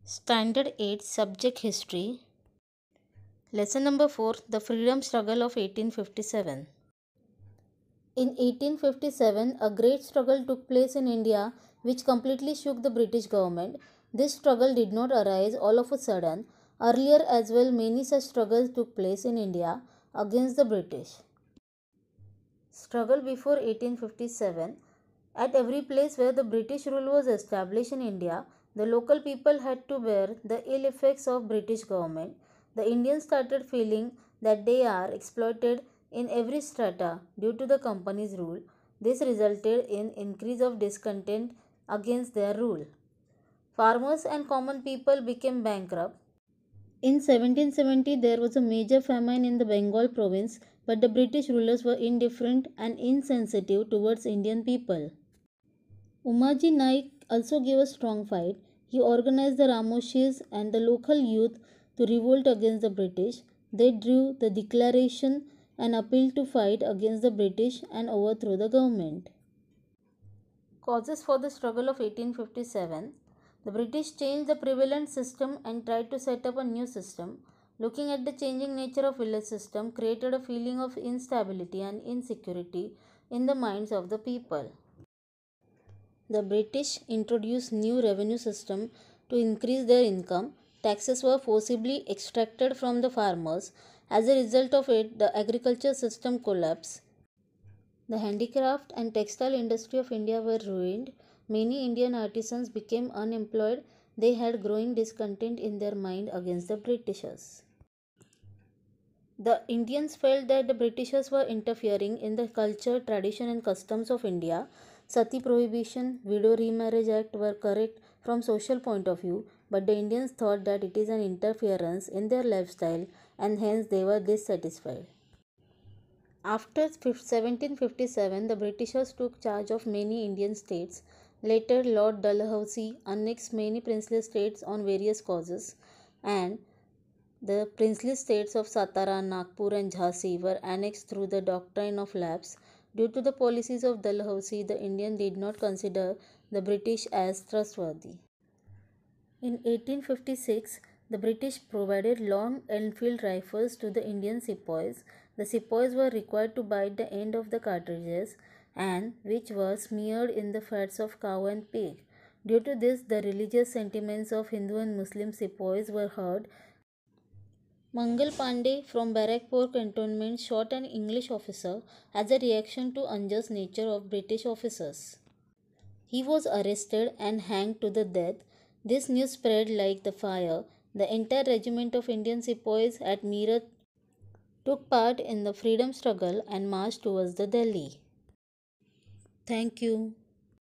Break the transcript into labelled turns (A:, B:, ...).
A: Standard 8 Subject History. Lesson number 4, The Freedom Struggle of 1857. In 1857, a great struggle took place in India which completely shook the British government. This struggle did not arise all of a sudden. Earlier as well, many such struggles took place in India against the British. Struggle before 1857. At every place where the British rule was established in India, the local people had to bear the ill effects of British government. The Indians started feeling that they are exploited in every strata due to the company's rule. This resulted in increase of discontent against their rule. Farmers and common people became bankrupt. In 1770, there was a major famine in the Bengal province, but the British rulers were indifferent and insensitive towards Indian people. Umaji Naik also gave a strong fight. He organized the Ramoshis and the local youth to revolt against the British. They drew the declaration and appealed to fight against the British and overthrow the government. Causes for the struggle of 1857. The British changed the prevalent system and tried to set up a new system. Looking at the changing nature of village system created a feeling of instability and insecurity in the minds of the people. The British introduced new revenue system to increase their income. Taxes were forcibly extracted from the farmers. As a result of it, the agriculture system collapsed. The handicraft and textile industry of India were ruined. Many Indian artisans became unemployed. They had growing discontent in their mind against the Britishers. The Indians felt that the Britishers were interfering in the culture, tradition and customs of India. Sati prohibition, widow remarriage act were correct from social point of view, but the Indians thought that it is an interference in their lifestyle and hence they were dissatisfied. After 1757, the Britishers took charge of many Indian states. Later, Lord Dalhousie annexed many princely states on various causes, and the princely states of Satara, Nagpur and Jhansi were annexed through the doctrine of lapse. Due to the policies of Dalhousie, the Indian did not consider the British as trustworthy. In 1856, the British provided long Enfield rifles to the Indian sepoys. The sepoys were required to bite the end of the cartridges and which were smeared in the fats of cow and pig. Due to this, the religious sentiments of Hindu and Muslim sepoys were hurt. Mangal Pandey from Barakpur cantonment shot an English officer as a reaction to unjust nature of British officers. He was arrested and hanged to the death. This news spread like the fire. The entire regiment of Indian sepoys at Meerut took part in the freedom struggle and marched towards the Delhi. Thank you.